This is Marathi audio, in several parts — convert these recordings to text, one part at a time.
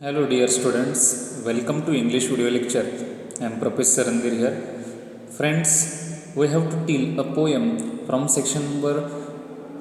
Hello dear students, welcome to English video lecture. I am Professor Randir here. Friends, we have to tell a poem from section number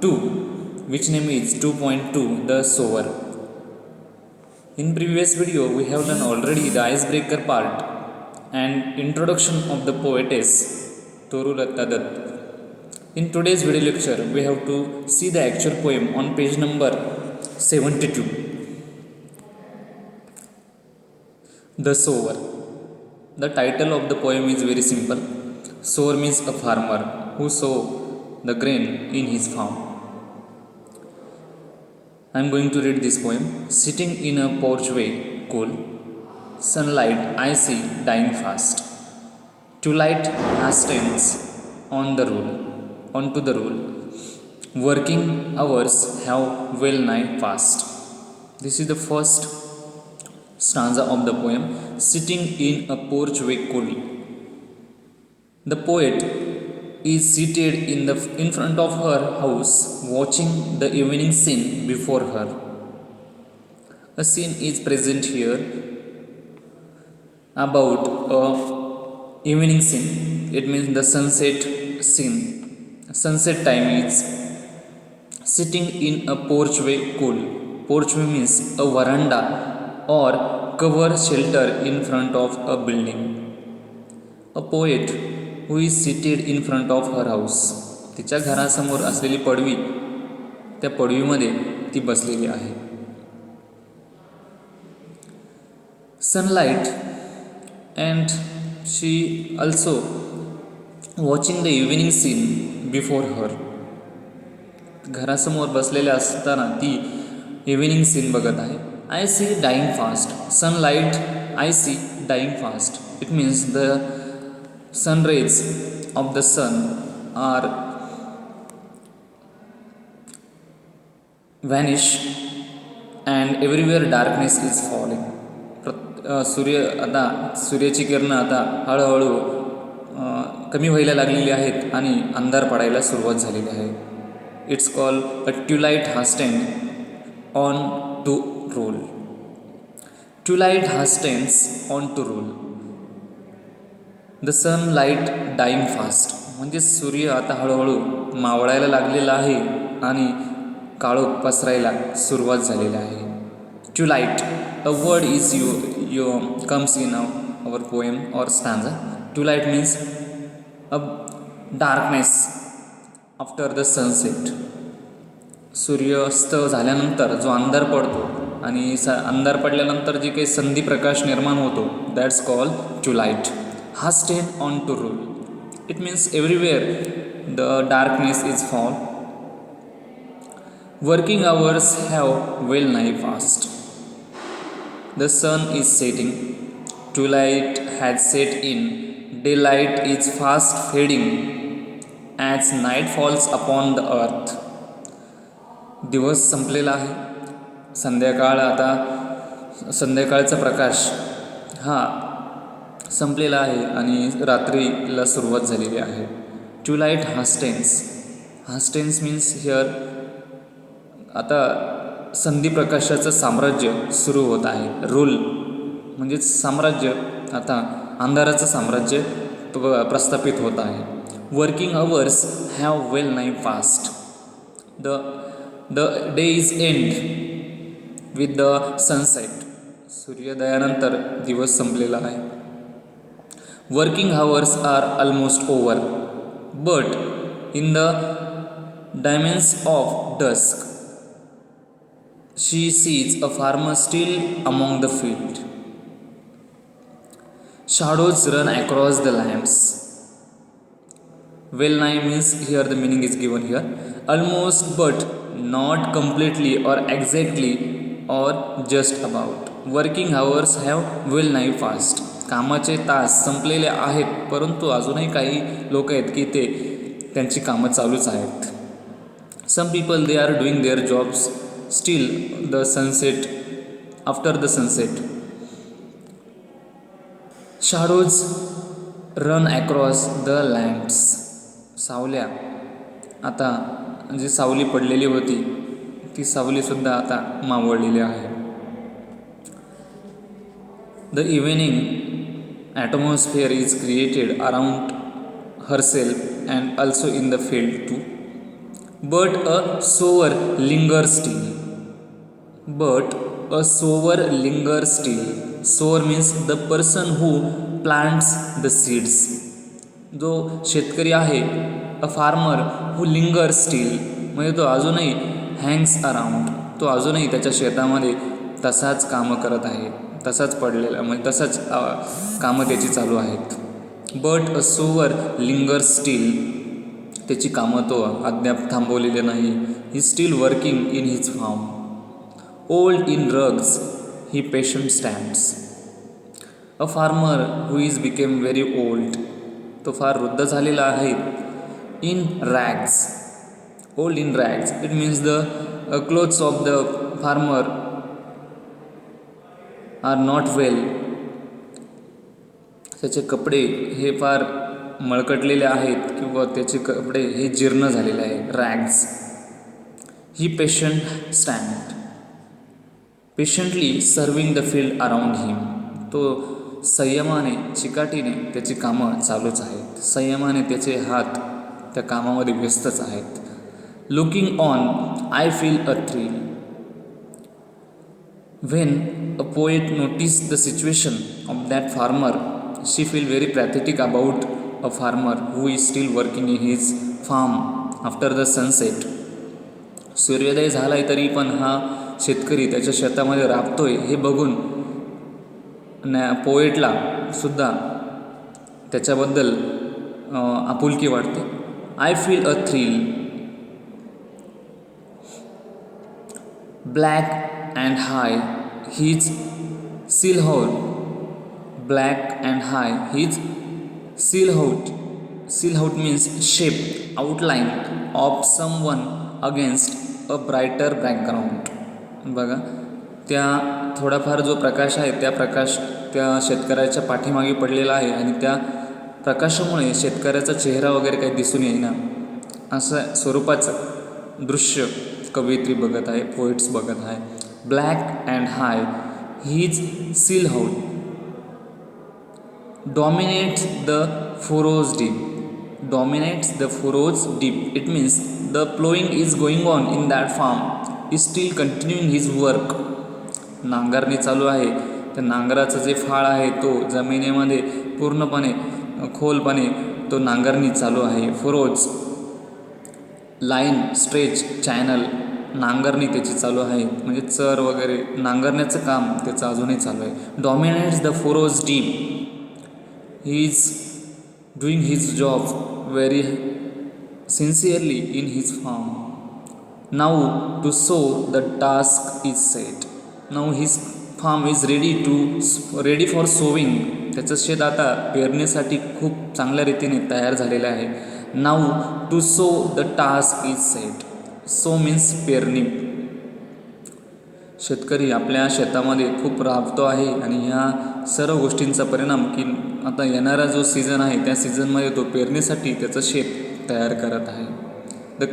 2, which name is 2.2, The Sower. In previous video, we have done already the icebreaker part and introduction of the poetess Torulata Dutt. In today's video lecture, we have to see the actual poem on page number 72. The Sower. The title of the poem is very simple. Sower means a farmer who sow the grain in his farm. I am going to read this poem. Sitting in a porchway, cool, sunlight I see dying fast. Twilight hastens onto the rule. Working hours have well nigh passed. This is the first stanza of the poem, sitting in a porchway cool. The poet is seated in front of her house, watching the evening scene before her. A scene is present here about a evening scene. It means the sunset scene. Sunset time is sitting in a porchway cool. Porchway means a veranda or cover shelter in front of a building. A poet who is seated in front of her house. तिच्या घरासमोर असलेली पडवी, त्या पडवीमध्ये ती बसलेली आहे. Sunlight and she also watching the evening scene before her. घरासमोर बसलेल्या असताना ती इव्हिनिंग सीन बघत आहे. I see dying fast. Sunlight I see dying fast. It means the sun rays of the sun are vanish and everywhere darkness is falling. सूर्याची किरणं आता हळूहळू कमी व्हायला लागलेली आहेत आणि अंधार पडायला सुरुवात झालेली आहे. It's called a twilight hastened on to rule. Twilight hastens on to rule. The sunlight dying fast. म्हणजे सूर्य आता हळूहळू मावळायला लागलेला आहे आणि काळोख पसरायला सुरुवात झालेली आहे. Twilight, a word is comes in our poem or stanza. Twilight means a darkness after the sunset. सूर्यास्त झाल्यानंतर जो अंधार पडतो आणि अंधार पडल्यानंतर जी काही संधी प्रकाश निर्माण होतो, that's called twilight. Hasten on to rule. It means everywhere the darkness is fall. Working hours have well nigh fast. The sun is setting. Twilight has set in. Daylight is fast fading as night falls upon the earth. दिवस संपलेला आहे. संध्याकाळचा प्रकाश हा संपलेला आहे आणि रात्रीला सुरुवात झालेली आहे. ट्यूलाइट हास्टेन्स मीन्स हिअर आता संधी प्रकाशाचं साम्राज्य सुरू होत आहे. रूल म्हणजेच साम्राज्य, आता अंधाराचं साम्राज्य प्रस्थापित होत आहे. Working hours have well nigh fast. The day is end with the sunset. सूर्योदयानंतर दिवस संपलेला आहे. Working hours are almost over, but in the diamonds of dusk, she sees a farmer still among the field. Shadows run across the lands. Well nigh means here the meaning is given here. Almost, but not completely or exactly or just about. Working hours have well nigh fast. कामाचे तास संपलेले आहेत, परंतु अजूनही काही लोक आहेत की ते त्यांची कामं चालूच आहेत. Some people they are doing their jobs still the sunset, after the sunset. Shadows run across the lands. सावल्या आता जी सावली पडलेली होती ती सावलीसुद्धा आता मावळलेली आहे. The evening atmosphere is created around herself and also in the field too. But a sower lingers still. But a sower lingers still. Sower means the person who plants the seeds. जो शेतकरी आहे, a farmer who linger still, म्हणजे तो अजूनही हँग्स अराउंड, तो अजूनही त्याच्या शेतामध्ये तसाच कामं करत आहे, तसाच पडलेला, म्हणजे तसाच कामं त्याची चालू आहेत. But a sower linger still, त्याची कामं तो अद्याप थांबवलेले नाही. He still working in his farm. Old in rugs he patient stands. A farmer who is became very old, तो फार वृद्ध झालेला आहे. In rags, old in rags, it means the clothes of the farmer are not well. त्याचे कपडे हे फार मळकटलेले आहेत किंवा त्याचे कपडे हे जीर्ण झालेले आहे. Rags. He patient stand patiently serving the field around him. तो संयमाने, चिकाटीने त्याची कामं चालूच आहेत. संयमाने त्याचे हात त्या कामामध्ये व्यस्तच आहेत. Looking on I feel a thrill. When a poet notice the situation of that farmer, she feel very pathetic about a farmer who is still working in his farm after the sunset. सूर्योदय झालाय तरी पण हा शेतकरी त्याच्या शेतामध्ये राबतोय हे बघून पोएटला सुद्धा त्याच्याबद्दल आपुलकी वाटते. I feel a thrill. Black and high his silhouette. Black and high his silhouette. Silhouette means shape, outline of someone against a brighter background. बघा, त्या थोडाफार जो प्रकाश आहे त्या प्रकाश त्या शेतकऱ्याच्या पाठीमागे पडलेला आहे आणि त्या प्रकाशामुळे शेतकऱ्याचा चेहरा वगैरे काही दिसून येईना, असं स्वरूपाचं दृश्य कवयित्री बघत आहे, पोएट्स बघत आहे. Black and high his silhouette dominates the furrows deep. Dominates the furrows deep, it means the ploughing is going on in that farm is still continuing his work. नांगरणी चालू आहे, त्या नांगराचं जे फाळ आहे तो जमिनीमध्ये पूर्णपणे खोलपणे तो नांगरणी चालू आहे. फुरोज, लाईन, स्ट्रेच, चॅनल, नांगरणी त्याची चालू आहे, म्हणजे चर वगैरे नांगरण्याचं काम त्याचं अजूनही चालू आहे. Dominates the furrows deep. He is doing his job very sincerely in his farm. Now to sow the task is set. Now his farm is ready for sowing. त्याचं शेत आता पेरणीसाठी खूप चांगल्या रीतीने तयार झालेलं आहे. Now to sow the task is set. Sow means पेरणी. शेतकरी आपल्या शेतामध्ये खूप राबतो आहे आणि ह्या सर्व गोष्टींचा परिणाम की आता येणारा जो सीझन आहे त्या सीझनमध्ये तो पेरणीसाठी त्याचं शेत तयार करत आहे. The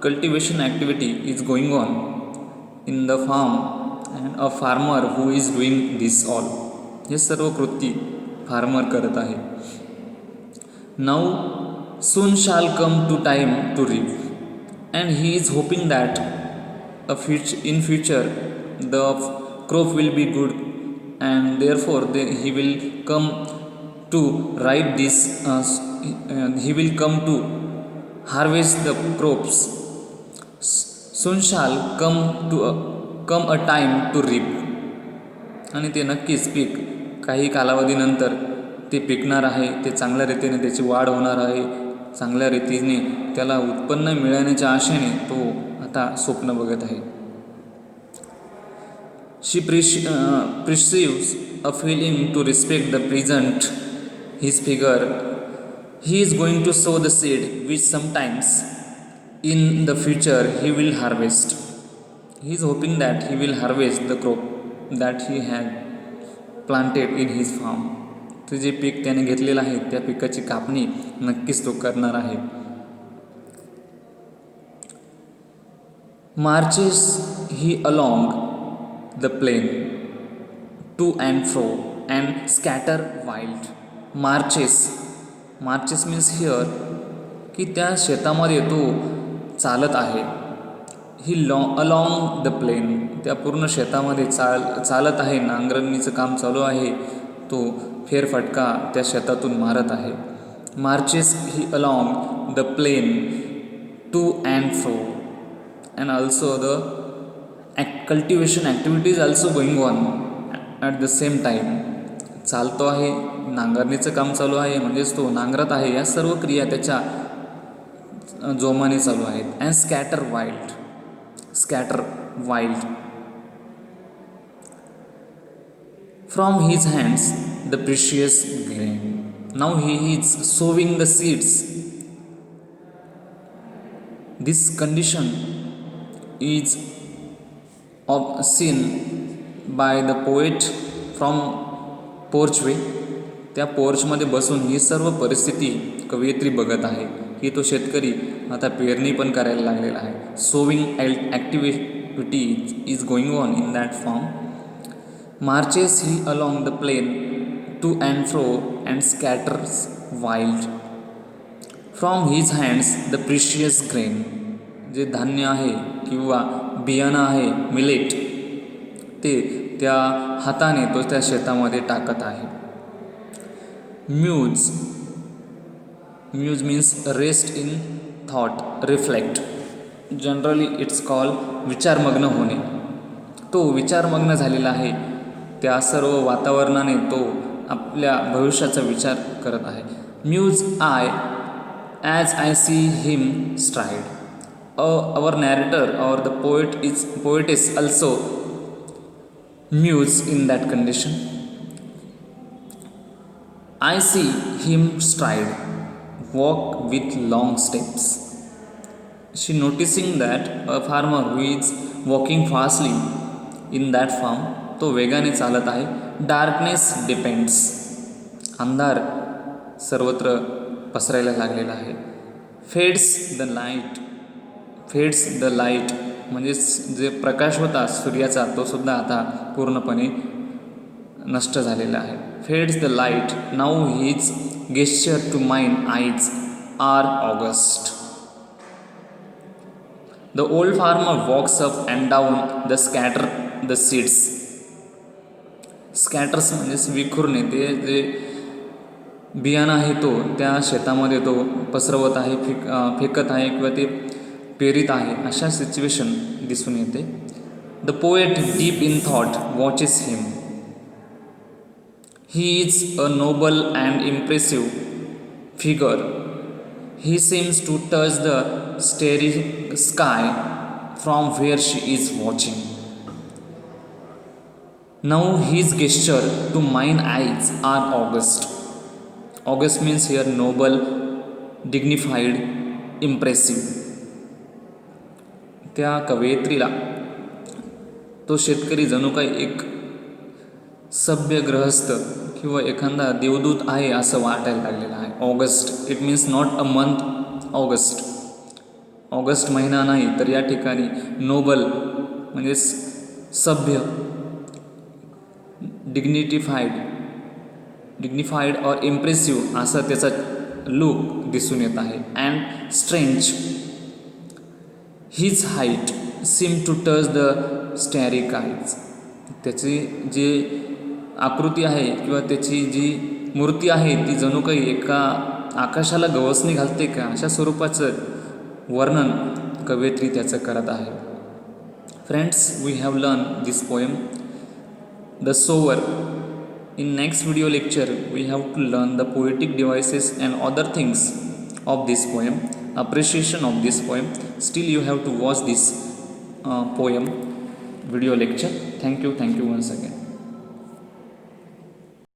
cultivation activity is going on in the farm and a farmer who is doing this all. हे सर्व कृती फार्मर करत आहे. Now soon shall come to time to reap and he is hoping that in future the crop will be good and therefore he will come to write this he will come to harvest the crops. Soon shall come a time to reap. आणि ते नक्कीच पीक काही कालावधीनंतर ते पिकणार आहे, ते चांगल्या रीतीने त्याची वाढ होणार आहे, चांगल्या रीतीने त्याला उत्पन्न मिळवण्याच्या आशेने तो आता स्वप्न बघत आहे. शी perceives a feeling to respect the present his figure. He is going to sow the seed which sometimes in the future he will harvest. He is hoping that he will harvest the crop that he had planted in his farm. ते जे पीक त्याने घेतलेलं आहे त्या पिकाची कापणी नक्कीच तो करणार आहे. Marches he along the plain to and fro and scatter wild. Marches means here की त्या शेतामध्ये तो चालत आहे. ही अलॉंग द प्लेन, त्या पूर्ण शेतामध्ये चालत आहे, नांगरणीचं काम चालू आहे, तो फेरफटका त्या शेतातून मारत आहे. Marches he along the plain to and fro and also the cultivation activity is also going on at the same time. चालतो आहे, नांगरणीचं काम चालू आहे, म्हणजेच तो नांगरत आहे. या सर्व क्रिया त्याच्या जोमाने चालू आहेत. And scatter wild. From his hands the precious grain. Now he is sowing the seeds. This condition is seen by the poet from porchway. त्या पोर्चमध्ये बसून ही सर्व परिस्थिती कवयित्री बघत आहे की तो शेतकरी आता पेरणी पण करायला लागलेला आहे. Sowing activity is going on in that form. Marches he along the plain to and fro and scatters wild. From his hands the precious grain. जे धान्य आहे किंवा बियाणं आहे मिलेट, ते त्या हाताने तो त्या शेतामध्ये टाकत आहे. Muse means rest in thought, reflect. Generally it's call विचारमग्न होणे. तो विचारमग्न झालेला आहे. त्या सर्व वातावरणाने तो आपल्या भविष्याचा विचार करत आहे. Muse I as I see him stride. Our narrator or the poet is also muse in that condition. I see him stride, walk with long steps. She noticing that a farmer who is walking fastly in that farm, तो वेगाने चालत आहे. Darkness depends. अंधार सर्वत्र पसरायला लागलेला आहे. Fades the light म्हणजेच जे प्रकाश होता सूर्याचा तो सुद्धा आता पूर्णपणे नष्ट झालेला आहे. Fades the light. Now his gesture to mind eyes are august. The old farmer walks up and down the scatter the seeds. Scatters म्हणजेच विखुरणे. ते जे बियाणं आहे तो त्या शेतामध्ये तो पसरवत आहे, फेकत आहे किंवा ते पेरीत आहे. अशा सिच्युएशन दिसून येते. The poet deep in thought watches him. He is a noble and impressive figure. He seems to touch the starry sky from where she is watching. Now his gesture to mind eyes are august. August means here noble, dignified, impressive. त्या कवयित्रीला तो शेतकरी जणू काही एक सभ्य गृहस्थ किंवा एखादा देवदूत आहे असं वाटायला लागलेलं आहे. August it means not a month. August महिना नाही, तर या ठिकाणी नोबल म्हणजे सभ्य, डिग्निफाईड और इम्प्रेसिव्ह असं त्याचा लुक दिसून येत आहे. And strange. His height seem to touch the starry eyes. त्याची जी आकृती आहे किंवा त्याची जी मूर्ती आहे ती जणू काही एका आकाशाला गवसणी घालते का अशा स्वरूपाचं वर्णन कवयित्री त्याचं करत आहे. Friends, we have learn this poem the sower. In next video lecture, we have to learn the poetic devices and other things of this poem, appreciation of this poem. Still you have to watch this poem video lecture. Thank you once again.